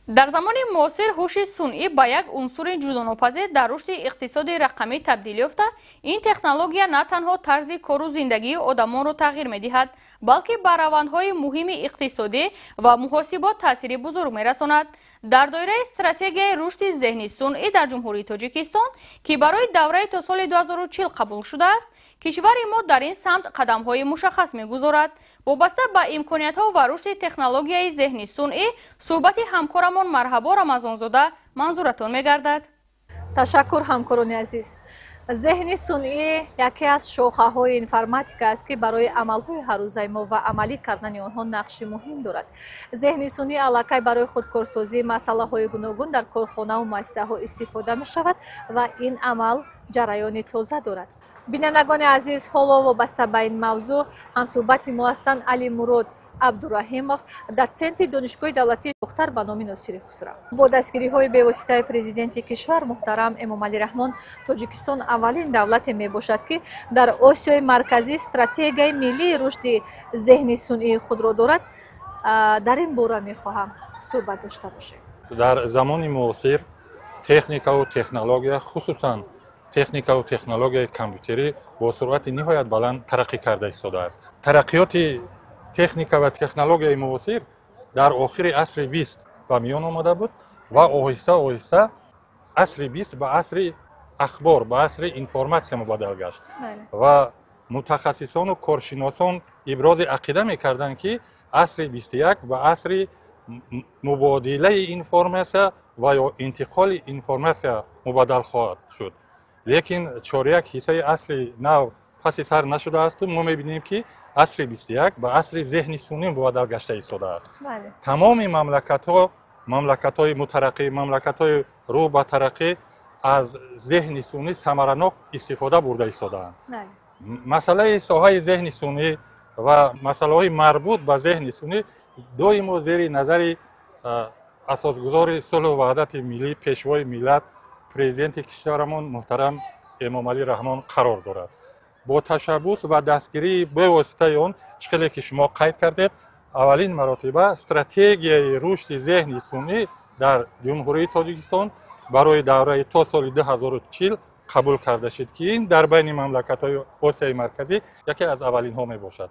дар замони муосир ҳуши сунъӣ ба як унсури ҷудонопазир дар рушди иқтисоди рақамӣ табдил ёфта, ин технология на танҳо тарзи кору зиндагии одамонро тағйир медиҳад, балки ба равандҳои муҳими иқтисодӣ ва муҳосибот таъсири бузург мерасонад. дар доираи стратегияи рушди зеҳни сунъӣ дар ҷумҳурии Тоҷикистон, ки барои давраи то соли 2040 қабул шудааст, кишвари мо дар ин самт қадамҳои мушаххас мегузорад. вобаста ба имкониятҳо ва рушди технологияи зеҳни сунъӣ, суҳбати ҳамкорамон Марҳабо Рамазонзода манзуратон мегардад. ташаккур ҳамкорони азиз. зеҳни сунъӣ яке аз шохаҳои информатика аст, ки барои амалҳои ҳаррӯзаи мо ва амалӣ кардани онҳо нақши муҳим дорад. зеҳни сунъӣ аллакай барои худкорсозии масъалаҳои гуногун дар корхонаву муассисаҳо истифода мешавад ва ин амал ҷараёни тоза дорад. бинандагони азиз, ҳоло вобаста ба ин мавзӯъ ҳамсӯҳбати мо ҳастанд Алимурод Абдураҳимов, доценти донишгоҳи давлатии духтар ба номи Носири Хусрав. бо дастгириҳои бевоситаи президенти кишвар муҳтарам Эмомалӣ Раҳмон, Тоҷикистон аввалин давлате мебошад, ки дар Осиёи марказӣ стратегияи миллии рушди зеҳни сунъии худро дорад. дар ин бора мехоҳам суҳбат дошта бошем. дар замони муосир техникаву технология, хусусан техникаву технологияи компютерӣ бо суръати ниҳоят баланд тараққӣ карда истодааст. тараққиёти техника ва технологияи муосир дар охири асри 20 ба миён омада буд ва оҳиста оҳиста асри 20 ба асри ахбор, ба асри информатсия мубаддал гашт. ва мутахассисону коршиносон ибрози ақида мекарданд, ки асри 21 ба асри мубодилаи информатсия ва ё интиқоли информатсия мубаддал хоҳад шуд. лекин чоряк ҳиссаи асри нав паси сар нашудаасту мо мебинем, ки асри 21 ба асри зеҳни сунъӣ мубаддал гашта истодааст. тамоми мамлакатҳои мутараққӣ, мамлакатҳои рӯ ба тараққӣ аз зеҳни сунъӣ самаранок истифода бурда истодаанд. масъалаи соҳаи зеҳни сунъӣ ва масъалаҳои марбут ба зеҳни сунъӣ доимо зери назари асосгузори сулҳу ваҳдати миллӣ, пешвои миллат, президенти кишварамон муҳтарам Эмомалӣ Раҳмон қарор дорад. бо ташаббус ва дастгирии бевоситаи он, чӣ хеле ки шумо қайд кардед, аввалин маротиба стратегияи рушди зеҳни сунъӣ дар ҷумҳурии Тоҷикистон барои давраи то соли 2040 қабул карда шуд, ки ин дар байни мамлакатҳои Осияи марказӣ яке аз аввалинҳо мебошад.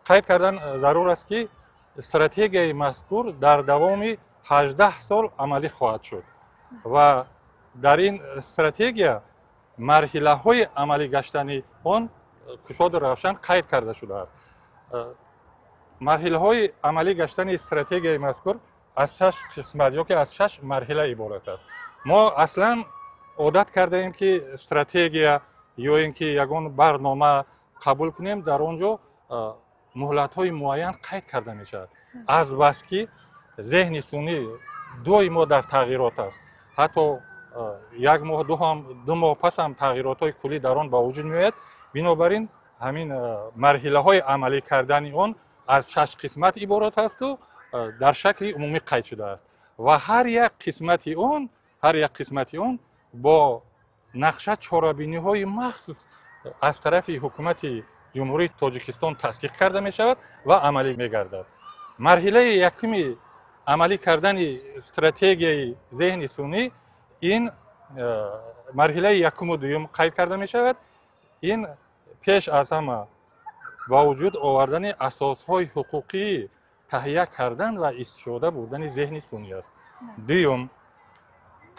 қайд кардан зарур аст, ки стратегияи мазкур дар давоми 18 сол амалӣ хоҳад шуд ва дар ин стратегия марҳилаҳои амалӣ гаштани он кушоду равшан қайд карда шудааст. марҳилаҳои амалӣ гаштани стратегияи мазкур аз 6 қисмат ёки аз 6 марҳила иборат аст. мо аслан одат кардаем, ки стратегия ё ин ки ягон барнома қабул кунем, дар он ҷо муҳлатҳои муайян қайд карда мешавад. азбаски зеҳни сунъӣ доимо дар тағйирот аст. ҳатто як моҳ ду моҳ пас ҳам тағйиротҳои куллӣ дар он ба вуҷуд меояд. бинобар ин ҳамин марҳилаҳои амалӣ кардани он аз 6 қисмат иборат асту дар шакли умумӣ қайд шудааст ва ҳар як қисмати он бо нақша чорабиниҳои махсус аз тарафи ҳукумати ҷумҳурии Тоҷикистон тасдиқ карда мешавад ва амалӣ мегардад. марҳилаи якуми амалӣ кардани стратегияи зеҳни сунъӣ, ин марҳилаи якуму дуюм қайд карда мешавад. ин пеш аз ҳама ба вуҷуд овардани асосҳои ҳуқуқии таҳия кардан ва истифода бурдани зеҳни сунъӣ аст. дуюм,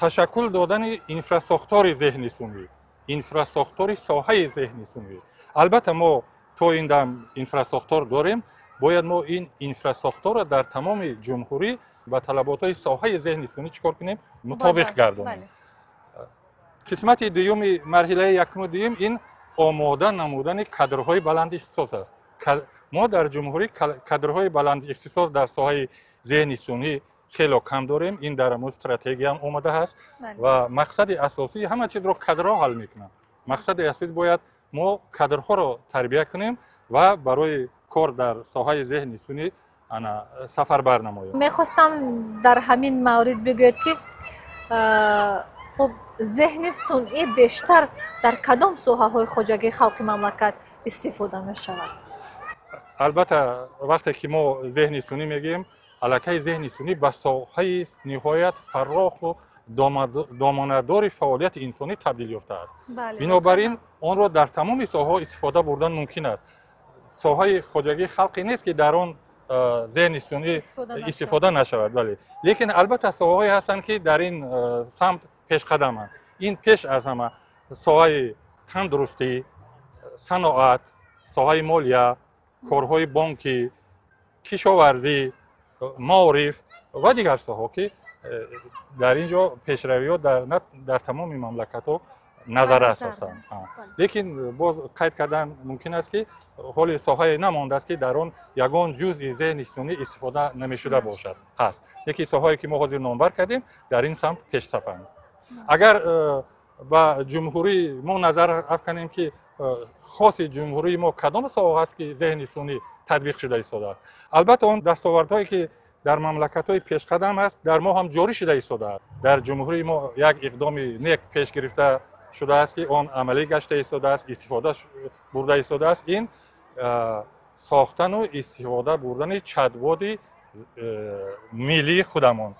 ташаккул додани инфрасохтори зеҳни сунъӣ, инфрасохтори соҳаи зеҳни сунъӣ. албатта мо то ин дам инфрасохтор дорем, бояд мо ин инфрасохторро дар тамоми ҷумҳурӣ ба талаботҳои соҳаи зеҳни сунъӣ чӣ кор кунем? мутобиқ гардонем. қисмати дуюми марҳилаи якуму дуюм, ин омода намудани кадрҳои баланди ихтисос аст. мо дар ҷумҳурӣ кадрҳои баланди ихтисос дар соҳаи зеҳни сунъӣ хело кам дорем. ин дар амӯ стратегия ҳам омада ҳаст ва мақсади асосӣ ҳама чизро кадрҳо ҳал мекунанд. мақсади асосӣ бояд мо кадрҳоро тарбия кунем ва барои кор дар соҳаи зеҳни сунъӣ сафарбар намоем. мехостам дар ҳамин маврид бигӯед, ки хуб зеҳни сунъӣ бештар дар кадом соҳаҳои хоҷагии халқи мамлакат истифода мешавад? албатта вақте ки мо зеҳни сунъӣ мегӯем, аллакай зеҳни сунӣ ба соҳаи ниҳоят фарох ва домонадори фаъолияти инсонӣ табдил ёфтааст. Бинобар ин онро дар тамоми соҳаҳо истифода бурдан мумкин аст. соҳаи хоҷагии халқе нест ки дар он зеҳни сунӣ истифода нашавад, бале. Лекин албатта соҳаҳое ҳастанд ки дар ин самт пешқадаманд. ин пеш аз ҳама соҳаи тандурустӣ, саноат, соҳаи молия, корҳои бонкӣ, кишоварзӣ, маориф ва дигар соҳаҳо ки дар ин ҷо пешравиҳо дар тамоми мамлакатҳо назаррас ҳастанд. Лекин боз қайд кардан мумкин аст ки ҳоли соҳае намондааст ки дар он ягон ҷузъи зеҳни сунӣ истифода намешуда бошад ҳаст. Яке соҳае ки мо ҳозир номбар кардем дар ин самт пешсафанд. агар ба ҷумҳурии мо назар афканем ки хоси ҷумҳурии мо кадом соҳа аст ки зеҳни сунӣ татбиқ шуда истодааст. албатта он дастовардҳое ки дар мамлакатҳои пешқадам аст дар мо ҳам ҷорӣ шуда истодааст. дар ҷумҳурии мо як иқдоми нек пеш гирифта шудааст ки он амалӣ гашта истодааст, истифода бурда истодааст. ин сохтану истифода бурдани чатботи миллии худамон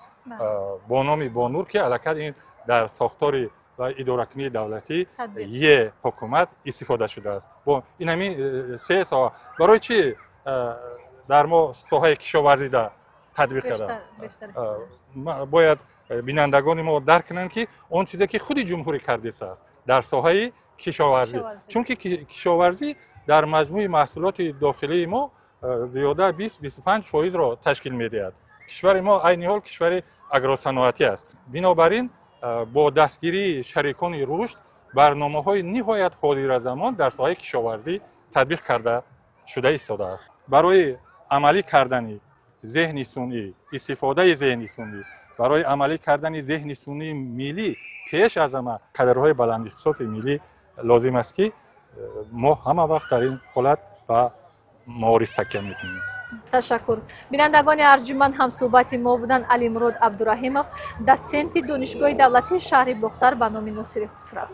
бо номи бонур ки аллакай ин дар сохтори ва идоракунии давлатӣ е ҳукумат истифода шудааст. бо ин ҳамин се соҳа барои чӣ дар мо соҳаи кишоварзида татбиқ кардам. бояд бинандагони мо дарк кунанд ки он чизе ки худи ҷумҳурӣ кардистааст дар соҳаи кишоварзӣ. чунки кишоварзӣ дар маҷмӯи маҳсулоти дохилии мо зиёда 20-25% ташкил медиҳад. кишвари мо айни ҳол кишвари агросаноатӣ аст. бинобар ин бо дастгирии шарикони рушд барномаҳои ниҳоят ҳозиразамон дар соҳаи кишоварзӣ татбиқ карда шуда истодааст. барои амалӣ кардани зеҳни сунъӣ, истифодаи зеҳни сунъӣ, барои амалӣ кардани зеҳни сунъии миллӣ пеш аз ҳама кадрҳои баландихтисоси миллӣ лозим аст ки мо ҳама вақт дар ин ҳолат ба маориф такя мекунем. ташаккур. бинандагони арҷуманд ҳамсӯҳбати мо буданд Алимурод Абдураҳимов, дотсенти донишгоҳи давлатии шаҳри Бухтар ба номи Носири Хусрав.